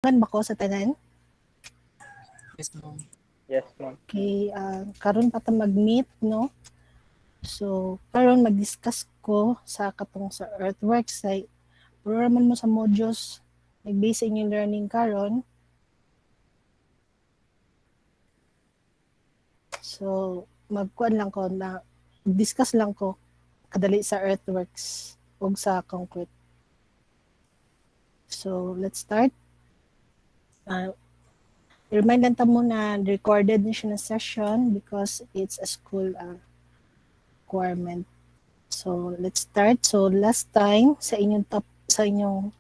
Kan ba ko sa tanan? Yes, ma'am. Yes, ma'am. Okay, karon pa ta mag-meet, no? So, karon mag-discuss ko sa katong sa Earthworks ay puro man mo sa modules nag-base sa inyong learning karon. So, magkuan lang ko na discuss lang ko kadali sa Earthworks ug sa concrete. So, let's start. Remind lang ta mo na recorded na siya na session because it's a school requirement. So, let's start. So, last time sa inyong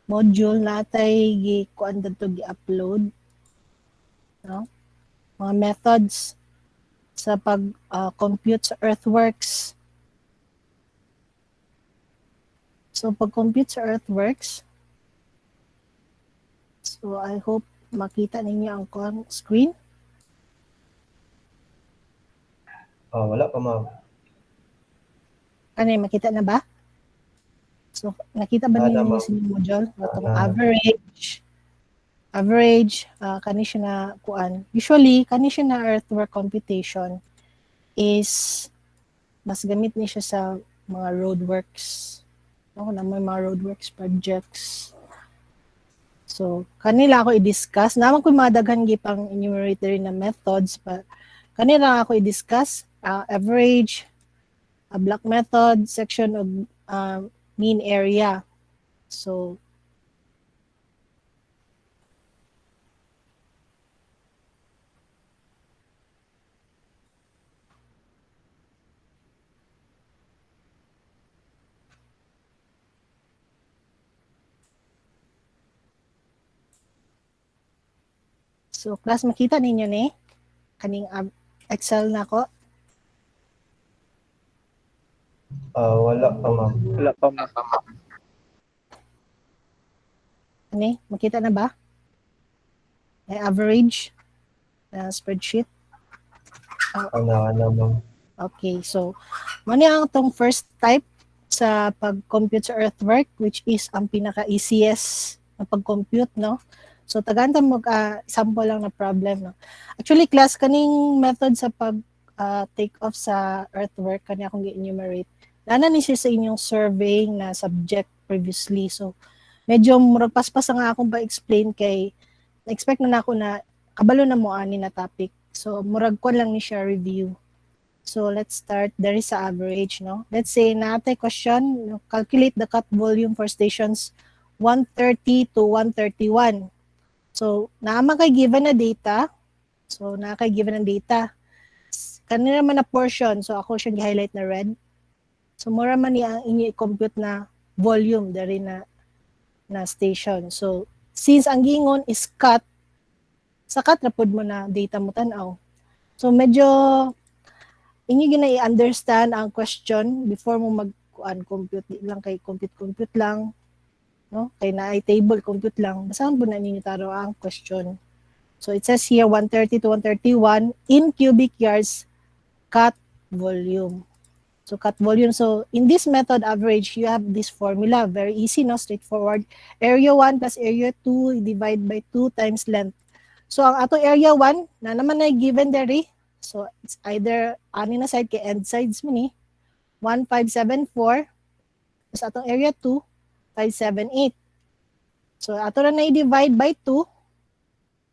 module natay gi-kuan dadto gi-upload, no? Mga methods sa pag-compute sa Earthworks. So, pag-compute sa Earthworks, so I hope makita ninyo ang screen. Wala pa, ma'am. Ano yun, makita na ba? So, nakita ba Wala, ninyo ma'am. sa inyong module? Itong Wala. average, kani siya na kuan. Usually, kani siya na earthwork computation is mas gamit ni siya sa mga roadworks. No, na may mga roadworks projects. So, kanila ako i-discuss. Naman ko mga daghan gipang enumeratory na methods, pa kanila ako i-discuss average, block method, section of mean area. So, class, makita ninyo ni kaning Excel na ko. Wala pa, ma'am. Wala pa, ma'am. Ani, makita na ba? May average na spreadsheet. Wala, ma'am. Okay, so muna ang tong first type sa pag-compute sa earthwork, which is ang pinaka-easiest na pag-compute, no? So, tagaan ta example lang na problem, no? Actually, class, kaning method sa pag-take off sa earthwork, kanya akong gi-enumerate, nana ni siya sa inyong surveying na subject previously. So, medyo murag paspas nga akong pa-explain kay na-expect na ako na kabalo na mo ani na topic. So, murag ko lang ni siya review. So, let's start. There is a average, no? Let's say, natin question, calculate the cut volume for stations 130 to 131. So, naama kay given na data. So, na kay given na data. Kanina naman na portion. So, ako siyang gi-highlight na red. So, mura man niya ang inyo i-compute na volume dari na station. So, since ang gingon is cut, sa cut rapod mo na data mo tanaw. So, medyo inyo gina i-understand ang question before mo mag-compute. Di lang kay compute lang. No? Kay na ay table, compute lang. Basahan po na ninyo taro ang question. So it says here 130 to 131 in cubic yards cut volume. So cut volume. So in this method average, you have this formula. Very easy, no? Straightforward. Area 1 plus area 2 divide by 2 times length. So ang ato area 1 na naman na given there. So it's either ani na side kay end sides mo ni 1574 plus atong area 2 578. So ato na i-divide by 2.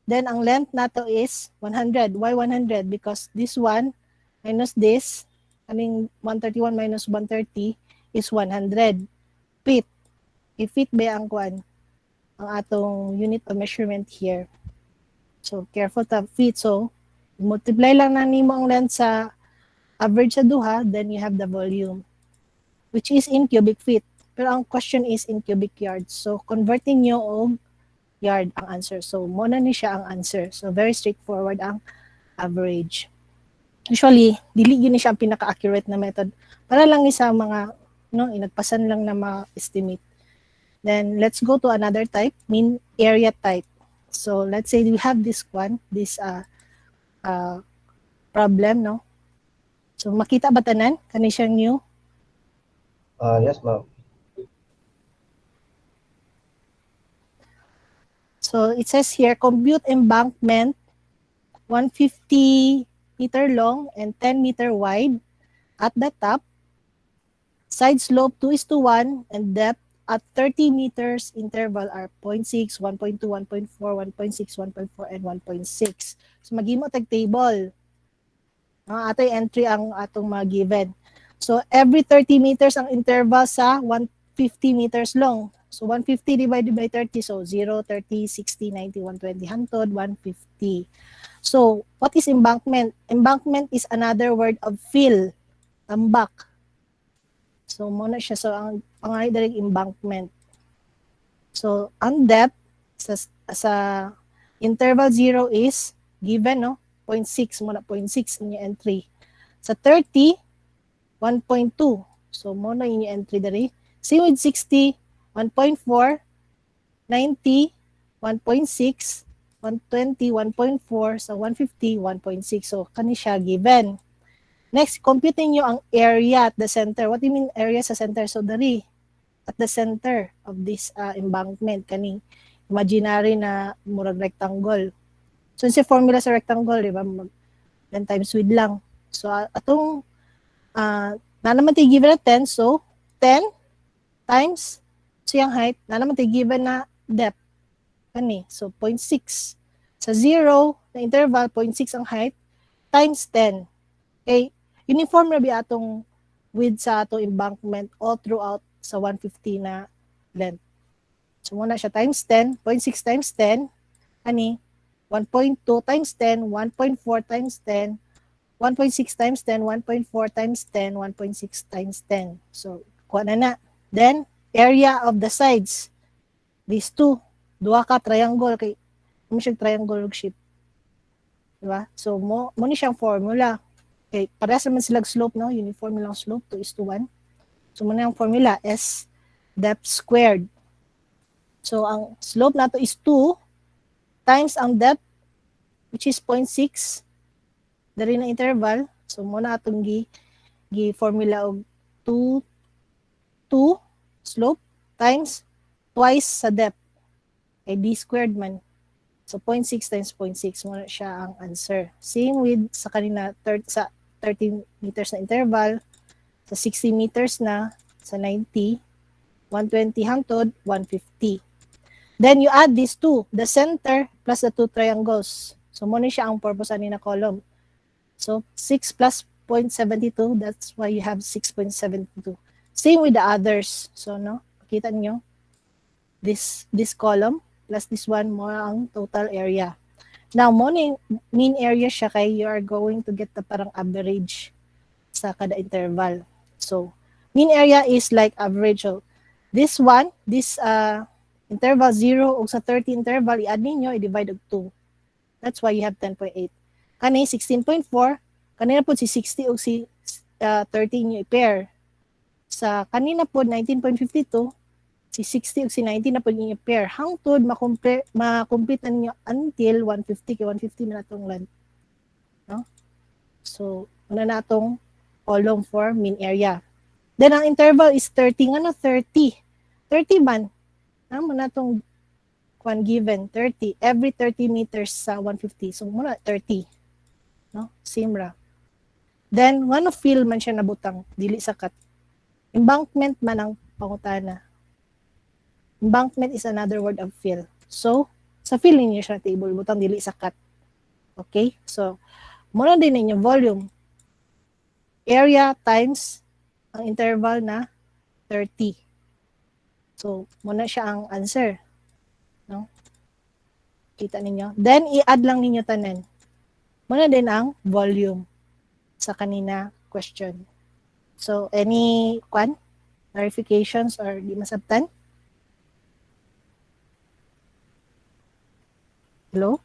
Then ang length nato is 100. Why 100? Because this one minus this, kaming 131 minus 130 is 100 feet. I-feet ba ang kwan? Ang atong unit of measurement here. So careful ta feet. So multiply lang na nimo ang length sa average sa duha, then you have the volume, which is in cubic feet. Pero ang question is in cubic yards. So converting nyo og yard ang answer. So muna ni siya ang answer. So very straightforward ang average. Usually, dili yun ni siya ang pinaka-accurate na method. Para lang ni sa mga inagpasan lang na ma-estimate. Then let's go to another type, mean area type. So let's say we have this one, this problem, no? So makita ba tanan? Kani siyang new? Yes, ma'am. So it says here, compute embankment 150 meter long and 10 meter wide at the top, side slope 2:1, and depth at 30 meters interval are 0.6, 1.2, 1.4, 1.6, 1.4, and 1.6. So maghimo tag table. Atay entry ang atong mga given. So every 30 meters ang interval sa 150 meters long. So 150 divided by 30, so 0, 30, 60, 90, 120, hantod 150. So what is embankment? Embankment is another word of fill, tambak. So muna siya, so ang pangalan dali embankment. So ang depth sa interval 0 is given, no? 0.6 muna, 0.6 inyo entry. Sa 30, 1.2. So muna inyo entry dali. Same with 60, 1.4, 90, 1.6, 120, 1.4, sa 150, 1.6. So kani siya given. Next, compute niyo ang area at the center. What do you mean area sa center? So dari at the center of this embankment, kaning imaginary na murag rectangle. So yung formula sa rectangle, di ba? 10 times width lang. So atong na naman tayo given na 10, so 10 times so yung height, na naman tayo given na depth. Kani, so 0.6. Sa 0 na interval, 0.6 ang height, times 10. Okay, uniform na ba atong width sa atong embankment all throughout sa 150 na length. So muna siya times 10, 0.6 times 10, ani 1.2 times 10, 1.4 times 10, 1.6 times 10, 1.4 times 10, 1.6 times 10. So, kuha na. Then, area of the sides. These two. Duha ka triangle. Kay, mo siya triangle shape. Diba? So, mo ni siyang formula. Okay, parehas naman sila slope, no? Uniform lang slope, 2:1. So, muna yung formula, S depth squared. So, ang slope nato is 2 times ang depth, which is 0.6. Dari na interval. So, muna atong gi-formula og 2 slope times twice sa depth. Kay d squared man. So, 0.6 times 0.6. Muna siya ang answer. Same with sa kanina, sa 30 meters na interval, sa 60 meters na, sa 90, 120 hangtod, 150. Then, you add these two, the center plus the two triangles. So, muna siya ang purpose ani na column. So, 6 plus 0.72, that's why you have 6.72. Same with the others. So, no, makita niyo this column plus this one mo ang total area. Now, mean area siya kay you are going to get the parang average sa kada interval. So, mean area is like average. So, this one, this interval 0 o sa 30 interval, i-add ninyo, i-divide og 2. That's why you have 10.8. Kani 16.4, kanina po si 60 o si 30 nyo i-pair. Sa kanina po 19.52, si 60 o si 90 na po nyo i-pair. Hangtod makomplete na nyo until 150 kay 150 na natong length. No? So, una na natong column for mean area. Then ang interval is 30 nga no 30. 30 man. Muna natong one given 30 every 30 meters sa 150. So muna 30. No? Same ra. Then, one of fill man siya nabutang, dili sakat. Embankment man ang pangutana. Embankment is another word of fill. So, sa fill ninyo siya table, butang dili sakat. Okay? So, muna din ninyo volume. Area times ang interval na 30. So, muna siya ang answer. No? Kita ninyo. Then, i-add lang ninyo tanan. Muna din ang volume sa kanina question. So, any clarifications or di masabtan? Hello?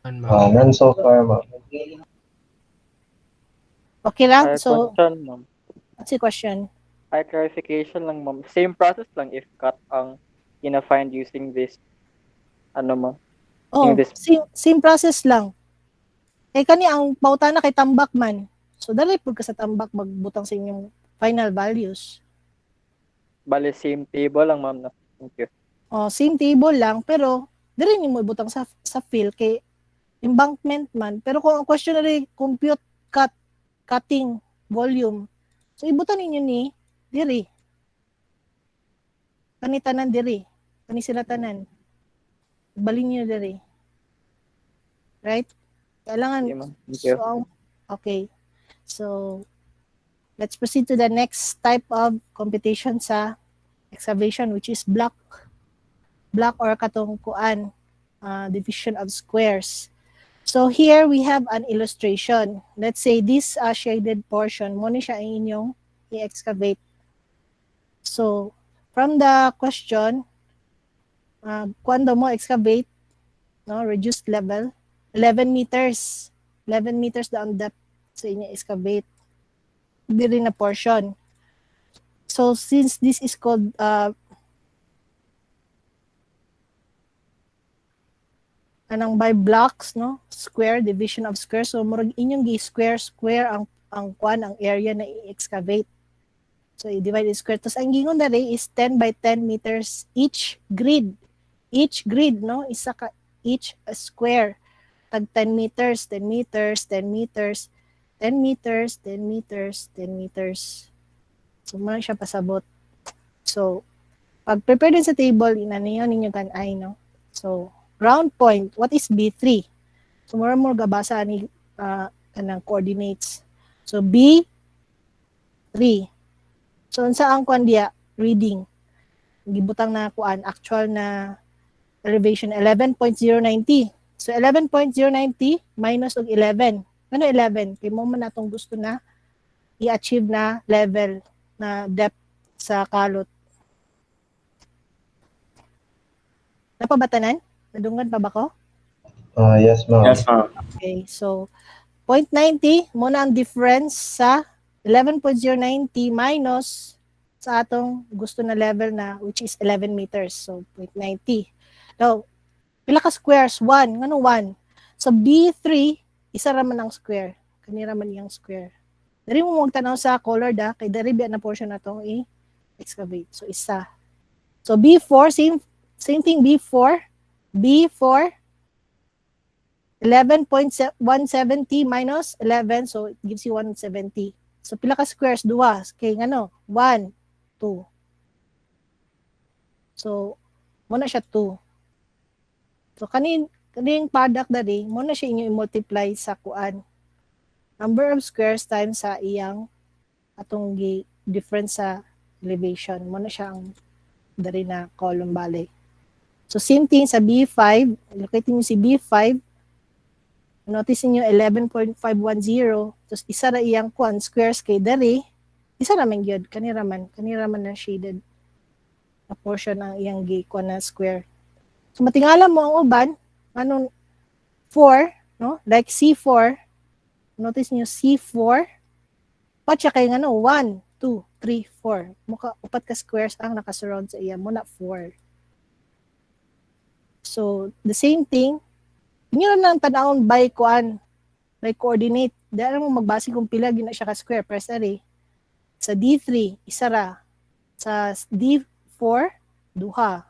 None so far, ma'am. Okay lang? Ay, So, question, ma'am. what's the question? Ay, clarification lang, ma'am. Same process lang if cut ang ina-find using this, ma'am? Oh, Yung this, same process lang. Eh, kani ang pautana kay tambak man. So, dali po ka sa tambak magbutang sa inyong final values. Bale, same table lang, ma'am. No? Thank you. Same table lang, pero diri ni mo ibutang sa fill kay embankment man. Pero kung ang question na rin, compute cutting volume. So ibutan ninyo ni diri. Kani tanan diri. Kani sila tanan. Balin niyo diri. Right? Kailangan Okay, ma'am. Thank you. okay. So let's proceed to the next type of computation sa excavation, which is block or katong kuan, division of squares. So here we have an illustration. Let's say this shaded portion, mo ni siya ang inyong i-excavate. So from the question, kuan daw mo excavate, no, reduced level, 11 meters. 11 meters down depth sa inyo excavate. Diri na portion. So since this is called anang by blocks, no, square, division of square, so murag inyong gi-square ang kuan, ang area na i-excavate. So i-divide in square. Tapos ang gingon dali is 10 by 10 meters each grid. Each grid, no, isa ka each a square. Tag 10 meters, 10 meters, 10 meters, 10 meters, 10 meters, 10 meters. So mo siya pasabot. So pag prepare din sa table, inaniyo ninyo kan-ay, no. So round point, what is B3? So more gabasa ni kanang coordinates. So B3. So unsa ang kuan diya? Reading. Gibutang na kuan actual na elevation 11.090. So 11.090 minus og 11. Ano 11? Kay mo man natong gusto na i-achieve na level na depth sa kalot. Napabatanan? Nadunggan pa ba ko? Yes, ma'am. Yes, ma'am. Okay, so 0.90 muna ang difference sa 11.090 minus sa atong gusto na level na which is 11 meters. So 0.90. Now, pila ka squares? 1. Ngano 1? So B3, isa raman ang square. Kani raman iyang square. Dari mo magtanaw sa color da kay dari biya na portion na tong i-excavate. So isa. So B4, same thing B4. B4 11.170 minus 11, so it gives you 170. So pila ka squares? 2. Kay ngano? 1, 2. So muna siya 2. So kaning product dali, muna siya inyo i-multiply sa kuan. Number of squares times sa iyang atong difference sa elevation. Muna siya ang dari na column bale. So same thing sa B5, locate niyo si B5. Notice niyo 11.510, tapos isa ra iyang kuan squares kay dari, isa raman gyud kanira man na shaded na portion ng iyang kuan na square. So matingala mo ang uban, anong 4, no? Like C4. Notice niyo C4. Patya kay ngano 1, 2, 3, 4. Muka upat ka squares ang nakasurround sa iya mo na 4. So the same thing, inyo lang tanawon by kuan, by coordinate. Dahil mo magbase kung pila gina siya ka square. Press array. Sa D3, isa ra. Sa D4, duha.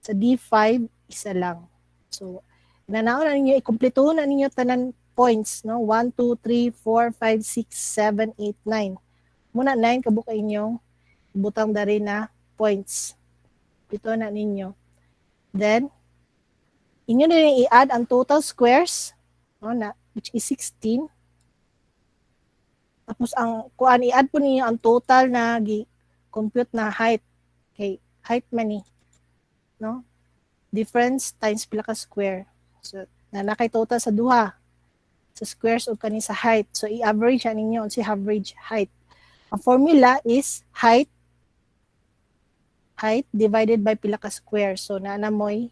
Sa D5, isa lang. So, nanawon na ninyo, ikumpleto na ninyo tanan points, no? 1, 2, 3, 4, 5, 6, 7, 8, 9. Muna 9, kabuka inyong butang dari na points. Ito na ninyo. Then, inyo na i-add ang total squares, no, na, which is 16. Tapos ang kuan i-add po niyo ang total na compute na height. Okay, height man ni, no? Difference times pila ka square. So na nakay total sa duha sa squares o kani sa height. So i-average ninyo si average height. Ang formula is height divided by pila ka square. So naana moy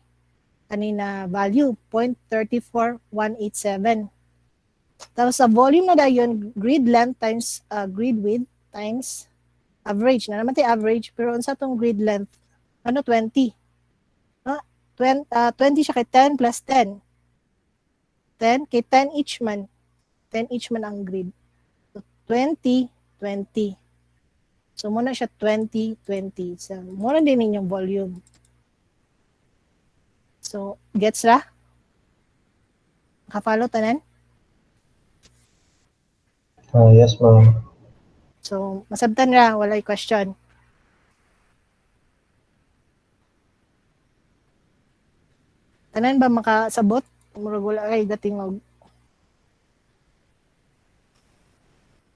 kanina value 0.34187. Tapos sa volume na dayon, grid length times grid width times average. Na naman tayo average, pero unsa tong grid length? Ano, 20. 20 siya kay 10 plus 10. 10 kay 10 each man. 10 each man ang grid. So 20, 20. So muna siya 2020. So muna din inyong volume. So gets ra? Ka-follow tanan? Yes, ma'am. So masabtan ra, walay question. Tanan ba makasabot? Murag wala kay gatingog.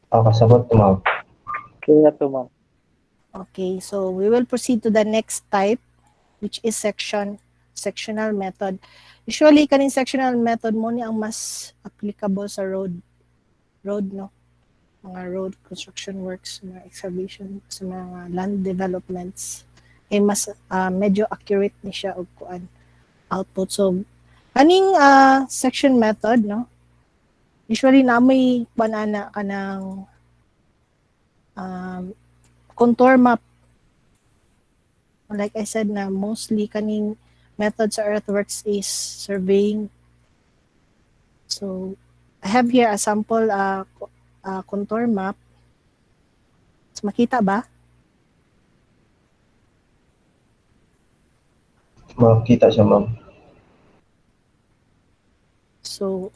Kasabot to, ma'am. Kaya to, ma'am. Okay, so we will proceed to the next type, which is sectional method. Usually, kaning sectional method mo ni ang mas applicable sa road, no? Mga road construction works, mga excavation, sa mga land developments. Eh, mas medyo accurate ni siya og kuan output. So, kaning section method, no? Usually, namoy banana ka ng contour map. Like I said na mostly kaning method sa Earthworks is surveying. So, I have here a sample contour map. So, makita ba? Makita siya, ma'am. So,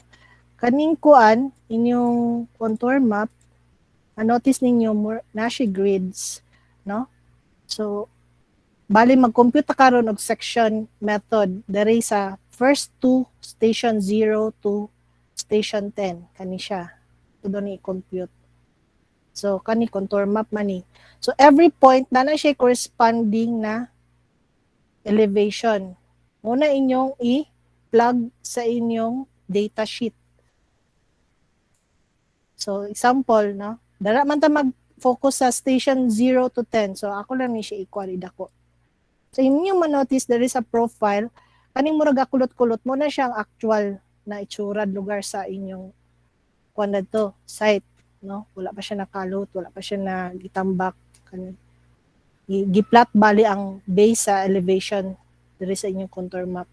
kaning kuan, inyong contour map, notice ninyo na siya grids, no? So, bali mag-compute ta karon og section method diri sa first to station 0 to station 10 kani siya. Tudo ni compute. So, kani contour map man ni. So, every point na siya corresponding na elevation. Muna inyong i-plug sa inyong data sheet. So, example, no? Dara man ta mag-focus sa station 0 to 10. So, ako lang ni siya equal idako. So, inyong manotice there is a profile. Kaning murag kulot-kulot mo na siyang actual na itsura lugar sa inyong kuan to site, no? Wala pa siya nakalot, wala pa siya na gitambak kanin. Giplat bali ang base sa elevation diri sa inyong contour map.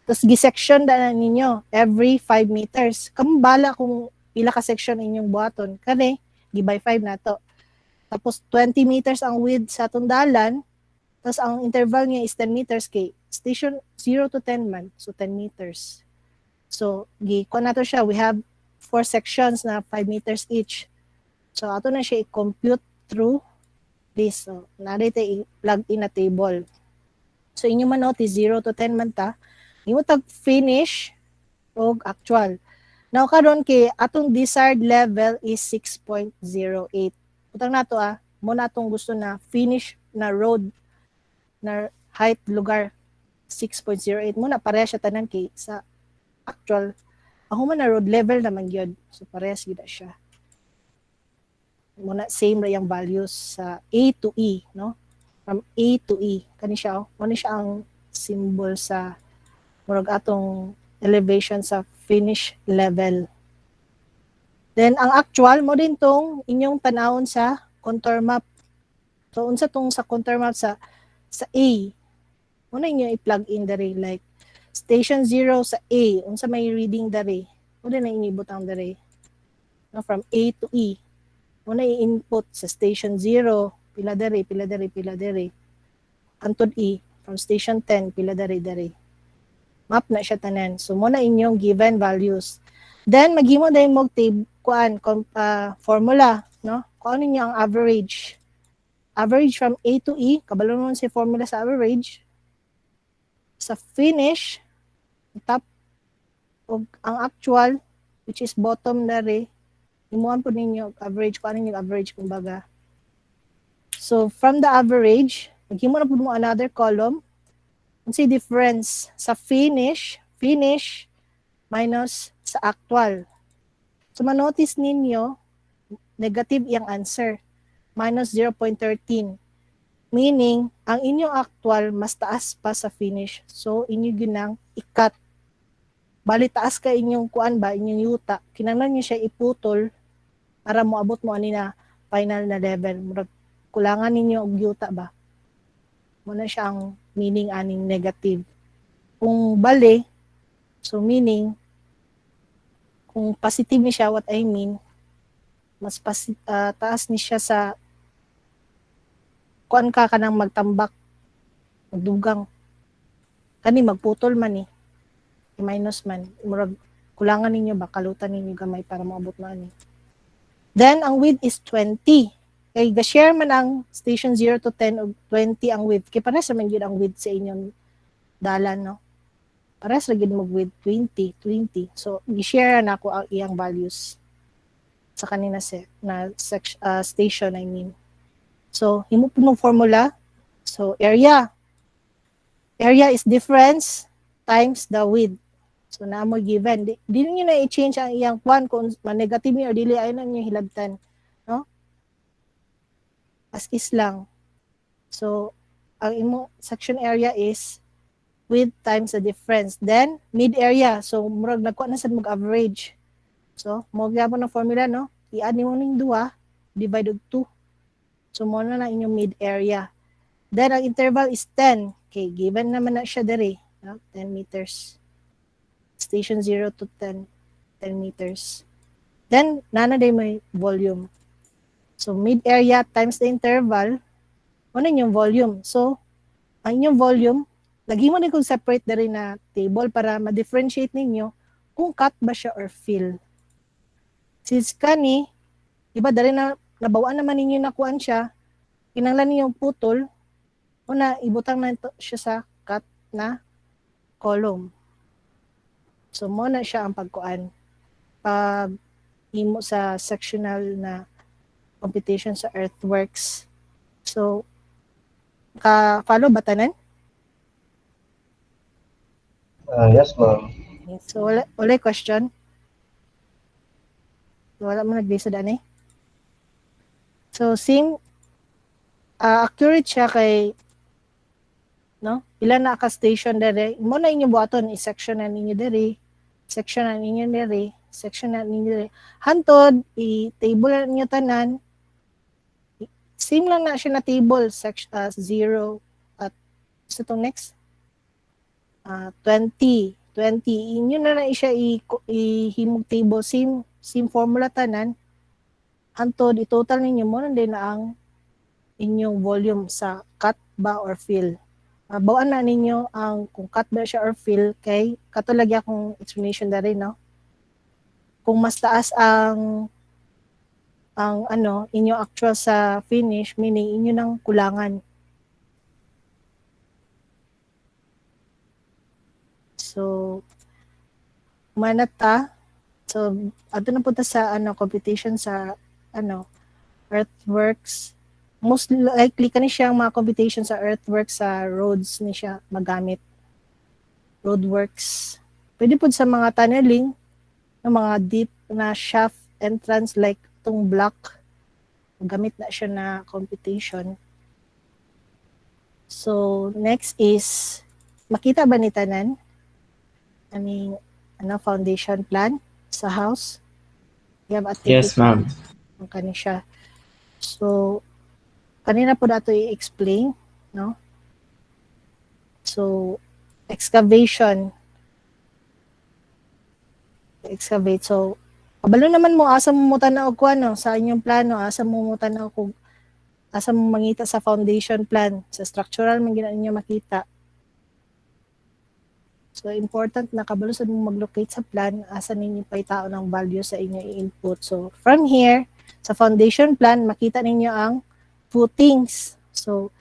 Tapos gisection na ninyo every 5 meters. Kambala kung pila ka section inyong buhaton. Kani, gi-by 5 na to. Tapos 20 meters ang width sa atong dalan. Tapos ang interval niya is 10 meters kay station 0 to 10 man. So 10 meters. So, kuha na to siya. We have 4 sections na 5 meters each. So, ato na siya i-compute through this. So, narito i-plug in na table. So, inyo man notice 0 to 10 man ta. Imo tag finish o actual. Now, karon kay atong desired level is 6.08. Putang nato muna atong gusto na finish na road na height lugar 6.08 muna pareha siya tanan kay sa actual ako man na road level naman gyud. So parehas gyud siya. Muna same ra yung values sa A to E, no? From A to E. Kani siya, ano siya ang symbol sa murag atong elevation sa finish level. Then ang actual mo din tong inyong tanawon sa contour map. So unsa tong sa contour map sa A. Muna inyo i-plug in diri like station 0 sa A, unsa may reading diri. Muna na inyo ibutang diri. No, from A to E. Muna i-input sa station 0, pila diri, pila diri, pila diri. Antod E, from station 10, pila diri, diri. Map na siya tanan. So muna inyong given values. Then maghimo dahil mo formula, no? Kung ano niya ang average. Average from A to E, kabalo mo si formula sa average. Sa finish, top o ang actual, which is bottom na rin, imuhan po ninyo average, kung ano yung average kumbaga. So, from the average, maghimo na po mo another column. Unsa difference sa finish minus sa actual. So, manotice ninyo, negative yung answer, minus 0.13. Meaning, ang inyong actual mas taas pa sa finish. So, inyo ginang i-cut. Bali, taas ka inyong kuan ba, inyong yuta. Kinanglan nyo siya iputol para moabot mo ani na final na level. Murag kulangan ninyo og yuta ba. Muna siya ang meaning aning negative. Kung bali, so meaning, kung positive ni siya, what I mean, mas taas ni siya sa kuan ka kanang magtambak, magdugang. Kani magputol man ni. I-minus man. Murag kulangan ninyo ba, kalutan ninyo gamay para maabot na ni. Then, ang width is 20. Kay ga-share man ang station 0 to 10 o 20 ang width. Kaya pares naman yun ang width sa inyong dalan, no? Pares lagi mag width 20, 20. So, i-share na ako ang iyang values sa kanina station, I mean. So, himo po ng formula. So, area. Area is difference times the width. So, na mo given. Di niyo na i-change ang iyang kwan kung negative niyo or dili ay na niyo hilabtan. No? As is lang. So, ang imo section area is width times the difference. Then, mid area. So, murag nagkuha na sa mag-average. So, mo gyapon ng formula, no? I-add nimo ning 2, divide og 2. So, mo na inyong mid area. Then, ang interval is 10. Okay, given naman na siya dere. No? 10 meters. Station 0 to 10 meters. Then, nanaday may volume. So, mid area times the interval, ano yung volume? So, ang inyong volume, lagi mo din kung separate na rin na table para ma-differentiate ninyo kung cut ba siya or fill. Since kani, iba dari na nabawaan naman ninyo na kuan siya, kinanglan niyo yung putol, una, ibutang na ito siya sa cut na column. So, mo na siya ang pagkuan. Pag imo sa sectional na computation sa Earthworks. So, ka-follow ba tanan? Yes, ma'am. So, wala question? Wala mo nag-base sa daan eh. So, same, accurate siya kay, no? Ilan na ka-station dere. Mo na inyo buhaton, i-section na ninyo dere, section na ninyo dere, section na ninyo dere. Hantod, i-table na ninyo tanan, same lang na siya na table, 0 at sa itong next, 20. Inyo na na siya ihimog table, same formula tanan, hantod, i-total ninyo mo na din na ang inyong volume sa cut ba or fill. Bawaan na ninyo ang kung cut ba siya or fill kay katulad akong explanation na rin, no? Kung mas taas ang inyo actual sa finish, meaning inyo nang kulangan. So, manata. So, ato na punta sa computation sa Earthworks. Most likely kani siya mga computation sa Earthworks sa roads ni siya magamit. Roadworks. Pwede po sa mga tunneling, ng mga deep na shaft entrance like itong block. Gamit na siya na computation. So, next is, makita ba ni tanan? Foundation plan sa house? You have activity. Yes, ma'am. Ang kani siya. So, kanina po nato i-explain, no? So, excavate. So, kabalo naman mo, asa mo mutan na og kuan, no? Sa inyong plano, asa mo mutan na og asa mo mangita sa foundation plan, sa structural man gina ninyo makita. So, important na kabalo sa mo mag-locate sa plan, asa ninyo paitao ng value sa inyo i-input. So, from here, sa foundation plan, makita ninyo ang footings. So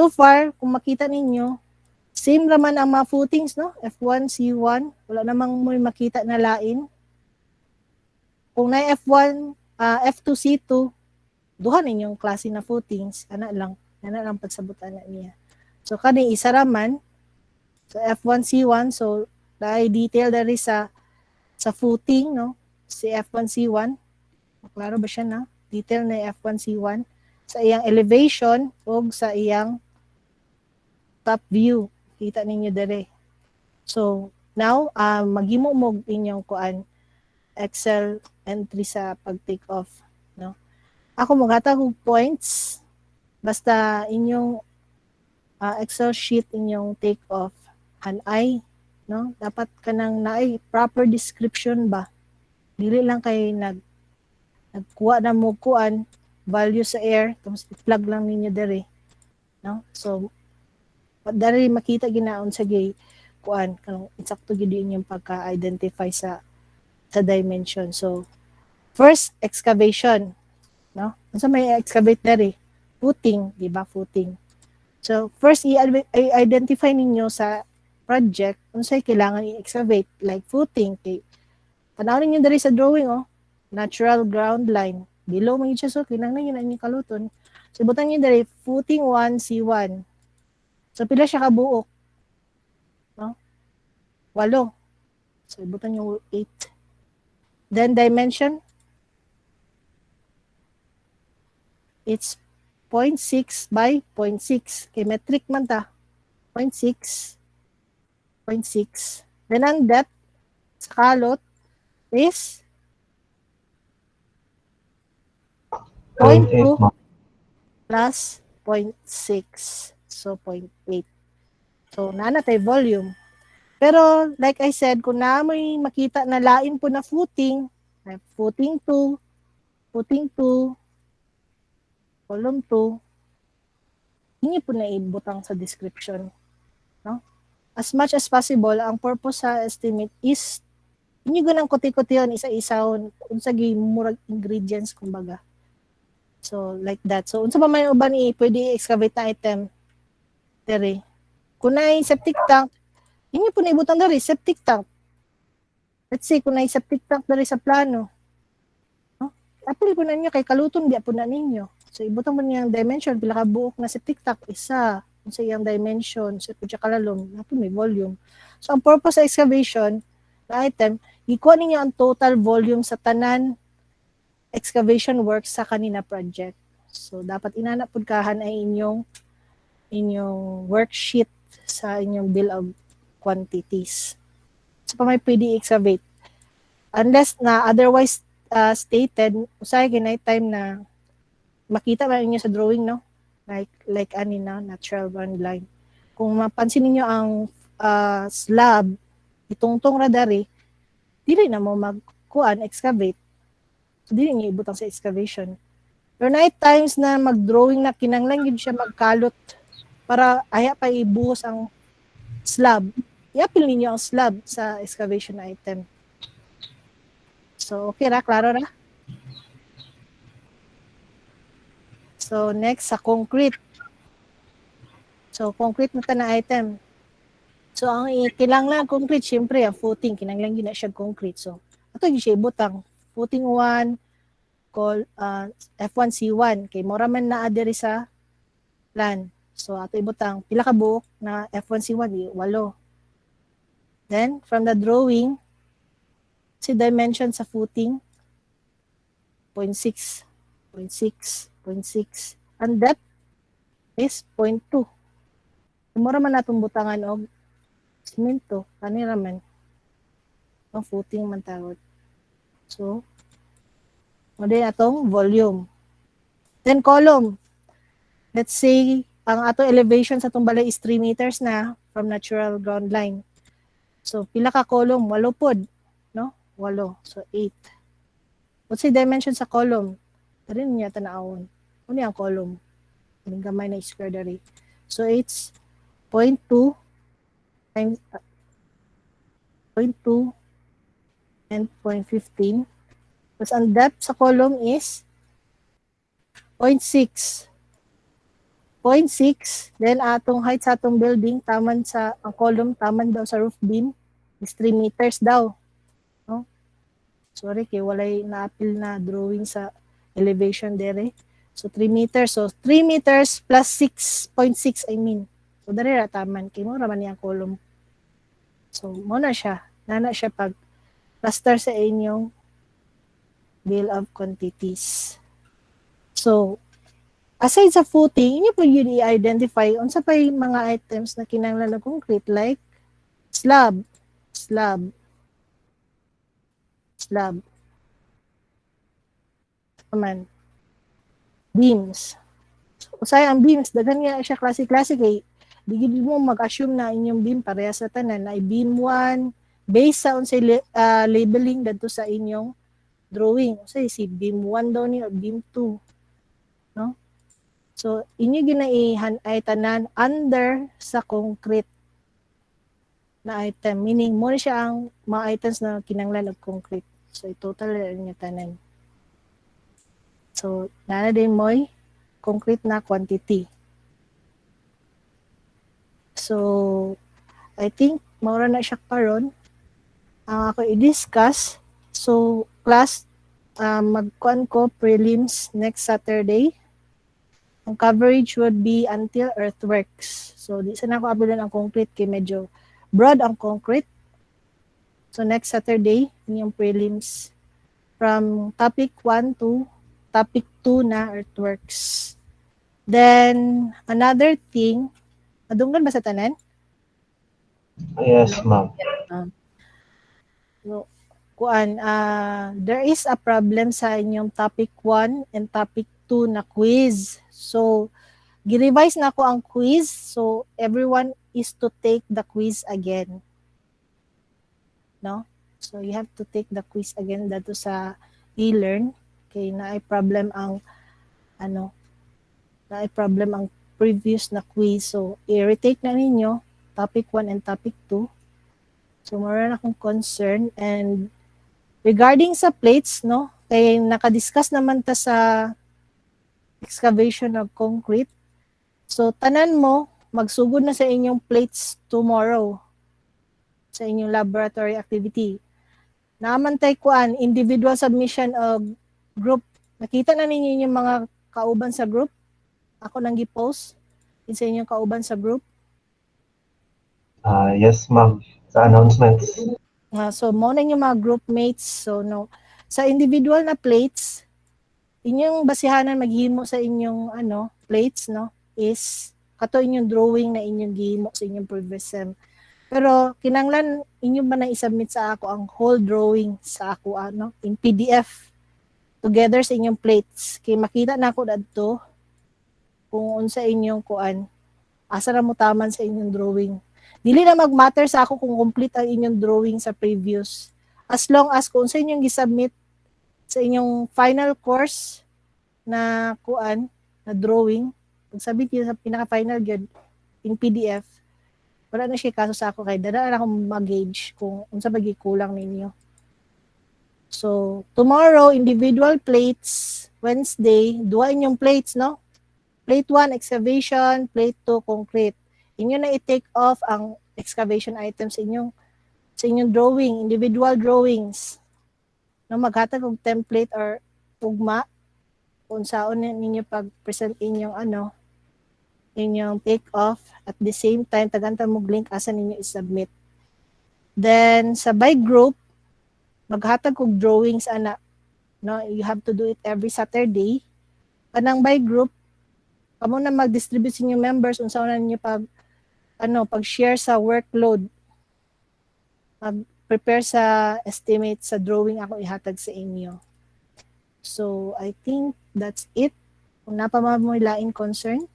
far, kung makita ninyo, same naman ang mga footings, no? F1, C1, wala namang mo makita na lain. Kung na F1, F2, C2, duha ninyong klase na footings, ana lang pagsabutan na niya. So, kani isa raman, so F1, C1, so dahil detail dari sa footing, no? Si F1, C1, klaro ba siya na? Detail na F1, C1, sa iyang elevation o sa iyang top view. Kita ninyo dere. So, now, maghimo mo inyong kuan Excel entry sa pag-take off. No? Ako maghatag og points. Basta inyong Excel sheet inyong take off. Hanay, no? Dapat kanang naay proper description ba? Dili lang kay nagkuha na mo kuan value sa air, tapos i-plug lang ninyo dere. no? So dari makita ginaon sa gay kuan kanang insakto gid yung pagka-identify sa dimension. So first excavation, no? Unsa may excavate dere? Footing, di ba? Footing. So first i-identify ninyo sa project unsay kailangan i-excavate like footing kay tanawon ninyo diri sa drawing natural ground line. Below man siya so kinahanglan yun ang inyong kaluton. So ibutan niyo diri footing 1 C1. So pila siya ka buok? No? 8. So ibutan niyo 8. Then dimension it's 0.6 by 0.6. Kay metric man ta. 0.6. 0.6. Then ang depth sa kalot is 0.8, 0.2 ma'am. plus 0.6. So 0.8. So nana tay volume. Pero like I said, kung naamoy makita na lain po na footing, like footing 2, footing 2, column 2, hindi po na ibutang sa description. No? As much as possible, ang purpose sa estimate is hindi ganang kuti-kutiyon isa-isahon unsa gi murag ingredients kumbaga. So like that. So unsa ba may uban pwede excavate na item dere. Kung nay septic tank, hindi po na ibutang dere septic tank. Let's say kung nay septic tank dere sa plano. No? Apil po na ninyo kay kaluton biya po na ninyo. So ibutang mo niya ang dimension pila ka buok na septic tank isa. Unsa iyang dimension, sa pudya kalalom, nato may volume. So ang purpose sa excavation na item, ikuha ninyo ang total volume sa tanan excavation works sa kanina project. So dapat inana pud kahan ay inyong worksheet sa inyong bill of quantities. So pa may pwede excavate. Unless na otherwise stated, usay ginay time na makita ba ninyo sa drawing, no? Like ani na natural ground line. Kung mapansin niyo ang slab itungtong radari, dili na mo magkuan excavate. So dili niyo ibutang sa excavation. Pero night times na mag-drawing na kinanglan gyud siya magkalot para aya pa ibuhos ang slab. Iapil ninyo ang slab sa excavation item. So okay ra, klaro ra? So next sa concrete. So concrete na ta na item. So ang kinahanglan concrete syempre ang footing kinahanglan gyud na siya concrete. So ato gyud siya ibutang footing 1 call F1C1 kay mura man naa diri sa plan. So ato ibutang pila ka buok na F1C1 8. Then from the drawing si dimension sa footing 0.6 0.6 0.6 and depth is 0.2. Mura man natong butangan og simento kanira man ang footing man tawag. So mo din atong volume. Then column. Let's say ang ato elevation sa itong balay is 3 meters na from natural ground line. So pila ka column? 8 pod, no? 8. So 8. What's the dimension sa column? Dari niya tanawon. Ano ang column? Ang gamay na square dari. So it's 0.2 times 0.2 and 0.15. Tapos ang depth sa column is 0.6. 0.6. Then atong height sa atong building, taman sa ang column, taman daw sa roof beam, is 3 meters daw. No? Sorry, kay walay na-appeal na drawing sa elevation dere. So 3 meters. So 3 meters plus 6.6 I mean. So dari ra taman kay mo ra man yang column. So mo na siya. Nana siya pag plaster sa inyong bill of quantities. So aside sa footing, inyo po yun i-identify unsa pa yung mga items na kinahanglan ng concrete like slab. Naman. Beams. Usay ang beams, daghan nga siya klase-klase kay di gid mo mag-assume na inyong beam pareha sa tanan na beam 1 based sa unsay labeling dadto sa inyong drawing. Usay si beam 1 daw ni or beam 2. No? So inyo ginaihan ay tanan under sa concrete na item, meaning mo siya ang mga items na kinanglan og concrete. So total niya tanan. So na din mo'y concrete na quantity. So I think maura na siya karon ang ako i-discuss. So class, magkuan ko prelims next Saturday. Ang coverage would be until Earthworks. So di sana ko abulan ang concrete kay medyo broad ang concrete. So next Saturday, yung prelims from topic 1 to topic 2 na Earthworks. Then another thing, adunggan ba sa tanan? Yes, ma'am. No, there is a problem sa inyong topic 1 and topic 2 na quiz. So, gi-revise na ako ang quiz. So, everyone is to take the quiz again. No? So, you have to take the quiz again dato sa e-learn. Kay naay problem ang previous na quiz. So, i-retake na ninyo topic 1 and topic 2. So, meron akong concern. And regarding sa plates, no, kaya nakadiscuss naman ta sa excavation of concrete. So, tanan mo, magsugod na sa inyong plates tomorrow sa inyong laboratory activity. Naamantay kuan, individual submission of group. Nakita na ninyo yung mga kauban sa group? Ako nang gi-post sa inyong kauban sa group. Yes, ma'am. Sa announcements. So, mo na yung mga group mates. So, no. Sa individual na plates, inyong basihanan maghimo sa inyong plates, no, is kato inyong drawing na inyong gihimo sa inyong previous sem. Pero kinanglan inyo ba na i-submit sa ako ang whole drawing sa ako in PDF together sa inyong plates kay makita na ako dadto kung unsa inyong kuan, asa ra mo taman sa inyong drawing. Dili na mag-matter sa ako kung complete ang inyong drawing sa previous, as long as kung sa inyong gi-submit sa inyong final course na kuan, na drawing, pag submit niyo sa pinaka-final gyud in PDF, wala na siya kaso sa ako kay dala na akong mag-gauge kung unsa ba kulang ninyo. So, tomorrow, individual plates. Wednesday, duha inyong plates, no? Plate 1, excavation. Plate 2, concrete. Inyo na i-take off ang excavation items sa inyong drawing, individual drawings. No, maghatag og template or ugma kung saan ninyo pag-present inyong inyong take off. At the same time, tagantang mo link asa ninyo i-submit. Then, sa by group, maghatag og drawings no, you have to do it every Saturday. Kanang by group, kamo na mag-distribute sa inyong members unsa na ninyo pag-share sa workload. Mag-prepare sa estimate sa drawing ako ihatag sa inyo. So, I think that's it. Kung napamamo laing concern.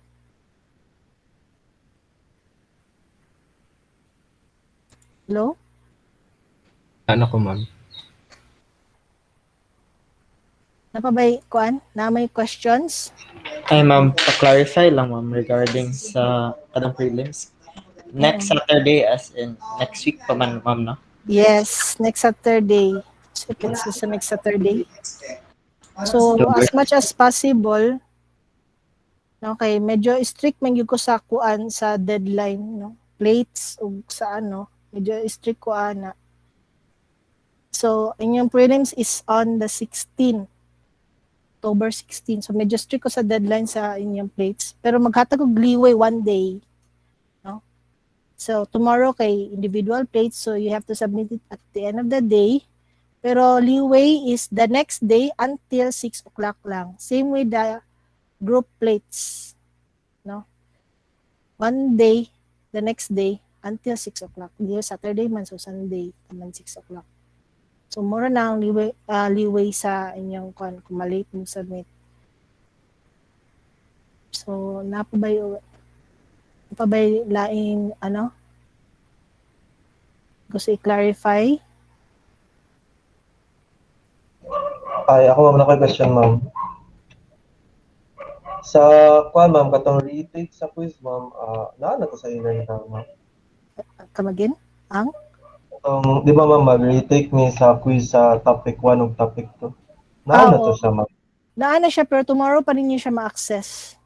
Hello? Ano ko, ma'am? Napabay, kuan? Na may questions? Ay, ma'am, pa-clarify lang, ma'am, regarding sa kadang prelims. Next Saturday, as in next week pa man, ma'am, no? Yes, next Saturday. So, if it's sa next Saturday. So, as much as possible, okay, medyo strict man gyud ko sa kuan sa deadline, no? Plates ug sa medyo strict ko ana. So, inyong prelims is on the 16th. October 16. So, medyo strict ko sa deadline sa inyong plates. Pero maghatag og leeway one day. No? So, tomorrow kay individual plates. So, you have to submit it at the end of the day. Pero leeway is the next day until 6 o'clock lang. Same with the group plates. No? One day, the next day, until 6 o'clock. Hindi Saturday man, so Sunday, naman 6 o'clock. So, mura na ang leeway sa inyong kung malate mo submit. So, napabay laing gusto i-clarify? Ay, ako ma'am, na question, ma'am. Sa kuan ma'am katong retake sa quiz ma'am, naa na to sa ilan ka ma'am. Kamagin? Ang? Di ba ma'am mag-retake ni sa quiz sa topic 1 ug topic 2. Naa na to Oo. siya ma'am. Naana siya pero tomorrow pa rin niyo siya ma-access.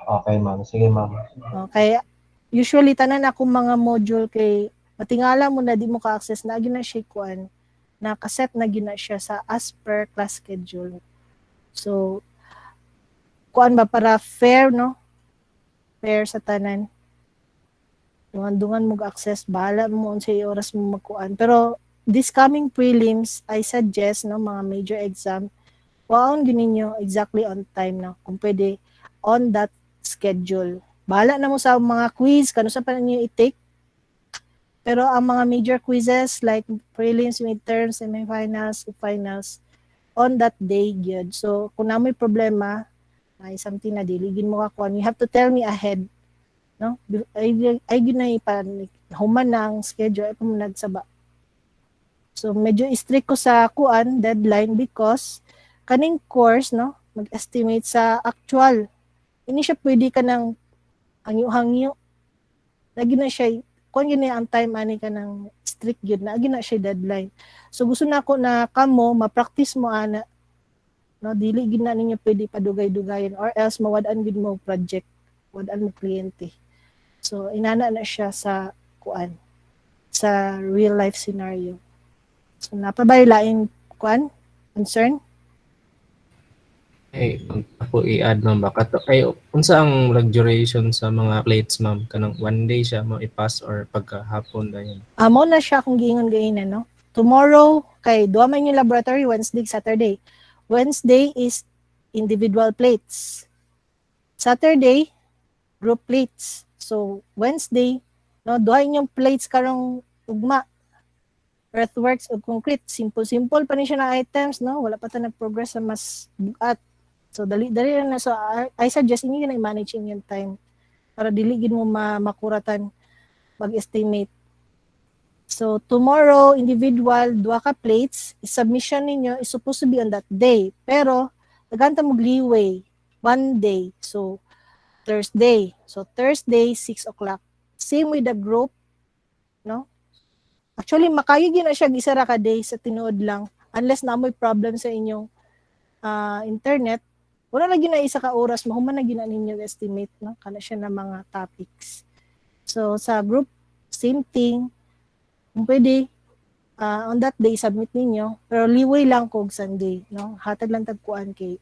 Okay ma'am. Sige ma'am. Kaya usually tanan akong mga module kay matingala mo na di mo ka-access na gina siya kuan nakaset na gina siya sa as per class schedule. So kuan ba para fair no? Fair sa tanan. Dungan-dungan mo access bahala mo unsay oras mo magkuan. Pero this coming prelims I suggest no mga major exam waon gininyo exactly on time na kung pwede on that schedule. Bahala na mo sa mga quiz kano sa pa ninyo i-take. Pero ang mga major quizzes like prelims, midterms, semifinals, finals on that day gyud. So kung na may problema ay something na diligin mo ka kuan, you have to tell me ahead. No? Ay ginay pa human ng schedule ay pumunag sa ba. So medyo strict ko sa kuan deadline because kaning course no mag-estimate sa actual. Ini siya pwede ka ng hangyo-hangyo. Lagi na siya kung yun ang time ani ka ng strict yun na na siya deadline. So gusto na ako na kamo ma-practice mo ana no dili gid na ninyo pwede padugay-dugayan or else mawad-an gid mo project, wad-an mo kliyente. So inana na siya sa kuan sa real life scenario. So napabay laing kuan concern. Ay, ako i-add ma'am ba kato ay unsa ang duration sa mga plates ma'am kanang one day siya mo i-pass or pagkahapon dayon. Amo na siya kung giingon gainan no. Tomorrow kay duha man yung laboratory Wednesday, Saturday. Wednesday is individual plates. Saturday group plates. So Wednesday no duha inyong plates karong ugma. Earthworks ug concrete, simple pa ni siya na items no, wala pa ta nag-progress sa mas bugat. So dali na so I suggest inyo na i-manage yung time para dili gid mo makuratan mag-estimate. So tomorrow individual duha ka plates, submission ninyo is supposed to be on that day. Pero daghan ta mo leeway one day. So Thursday. So Thursday 6 o'clock. Same with the group, no? Actually makayo gyud na siya gisara ka day sa tinuod lang unless na may problem sa inyong internet. Wala na gyud na isa ka oras mahuman na gyud na ninyo estimate no kana siya na mga topics. So sa group same thing. Kung pwede on that day submit ninyo pero liway lang kog Sunday no hatag lang tagkuan kay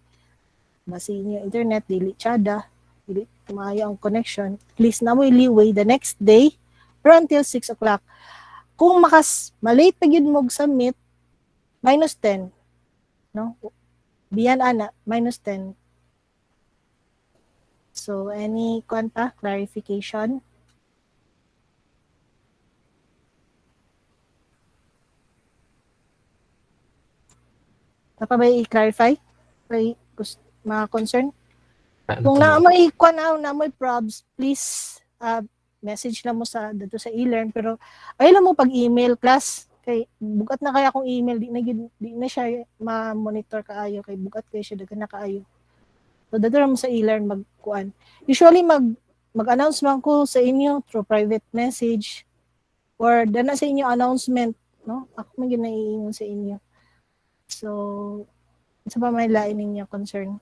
basi inyo internet dili tsada dili maayo ang connection at least na mo liway the next day or until 6 o'clock kung malate pa gyud mo submit -10 no biyan ana -10. So any clarification? Napa ba i-clarify? May mga concern? Kung na may na may probs, please message lang mo sa dito sa e-learn pero ay lang mo pag email class kay bugat na kaya akong email di na siya ma-monitor kaayo kay bugat kay siya daghan na kaayo. So dito mo sa e-learn magkuan. Usually mag-announce man ko sa inyo through private message or dana sa inyo announcement, no? Ako man ginaiingon sa inyo. So sa pa may lain ninyo concern?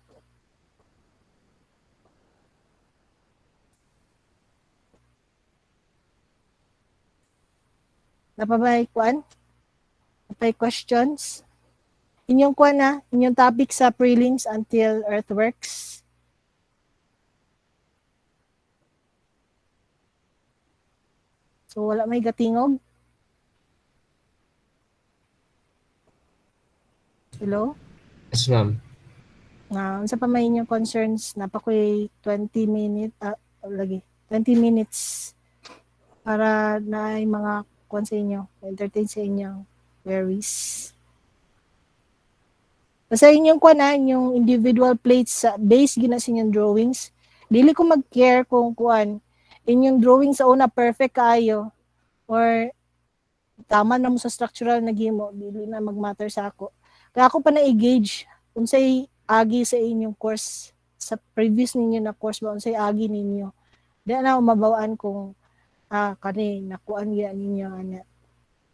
Napabay kuan? Napay questions? Inyong kuan na, inyong topic sa prelims until Earthworks. So wala may gatingog? Hello? Yes ma'am. Sa pa may inyong concerns, napakoy 20 minutes, lagi, 20 minutes para na ay mga kuan sa inyo, entertain sa inyong queries. Basta inyong kuan na, inyong individual plates sa base gina sa inyong drawings. Dili ko mag-care kung kuan, inyong drawing sa una perfect kaayo or tama na mo sa structural na gimo, dili na mag-matter sa ako. Kaya ako pa na i-gauge unsay agi sa inyong course sa previous ninyo na course ba unsay agi ninyo. Di na ako mabawaan kung kani nakuan gyud ninyo ana.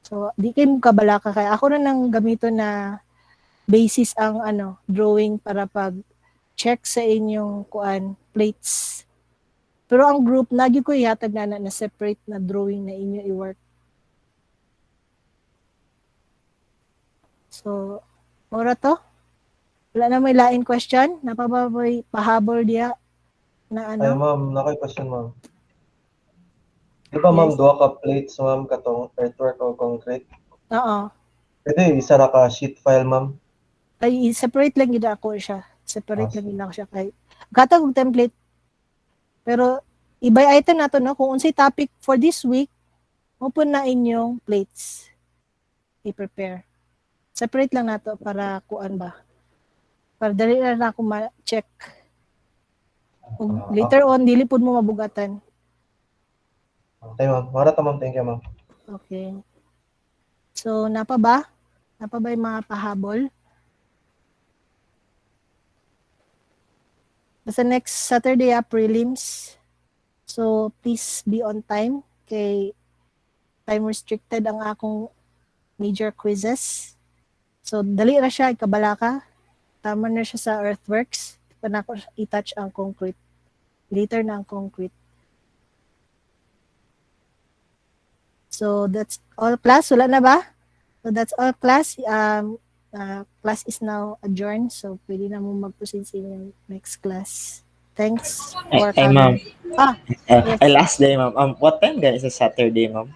So di kay mo kabalaka kay ako na nang gamito na basis ang drawing para pag check sa inyong kuan plates. Pero ang group nagi ko ihatag na separate na drawing na inyo i-work. So ora to. Wala na may lain question? Napababoy pahabol diya na Ay, ma'am, nakoy question, ma'am. Di ba, ma'am, Yes. duha ka plates, ma'am, katong earthwork o concrete? Oo. Pwede, isa ra ka sheet file, ma'am. Ay separate lang gid ako siya. Separate lang Sige. gid ako siya kay gatag og template. Pero ibay item nato no kung unsay topic for this week, open na inyong plates. I-prepare. Separate lang nato para kuan ba. Para dali na ako ma-check. Ug later on dili pud mo mabugatan. Okay, ma'am. Mara ta, ma'am. Thank you, ma'am. Okay. So napa ba? Napa ba yung mga pahabol? Basta next Saturday prelims. So please be on time kay time restricted ang akong major quizzes. So dali ra siya ikabala ka. Tama na siya sa Earthworks. Pa na ako i-touch ang concrete. Later na ang concrete. So that's all class. Wala na ba? So that's all class. Class is now adjourned. So pwede na mo mag-proceed sa inyong next class. Thanks for Ay, ma'am. coming. Yes. Ay, last day, ma'am. What time guys sa Saturday, ma'am?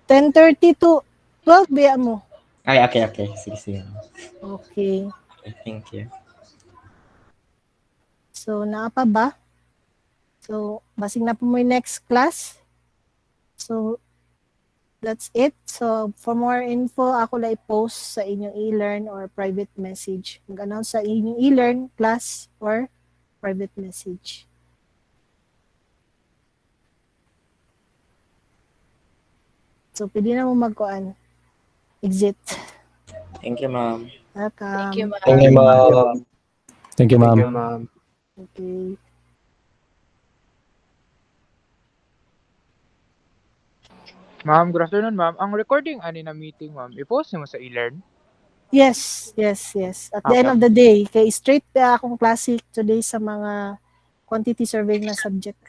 10:30 to 12 biya mo. Ay, okay. Sige. Okay. Thank you. So naa pa ba? So basing na po mo yung next class. So that's it. So for more info, ako lang i-post sa inyong e-learn or private message. Mag-announce sa inyong e-learn class or private message. So pwede na mo magkuan. Exit. Thank you, ma'am. Welcome. Thank you, ma'am. Thank you, ma'am. Thank you, ma'am. Okay. Ma'am, good afternoon, ma'am. Ang recording na meeting, ma'am, i-post mo sa e-learn. Yes. At the end of the day, kay straight pa akong classic today sa mga quantity surveying na subject.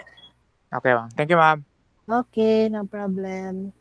Okay, ma'am. Thank you, ma'am. Okay, no problem.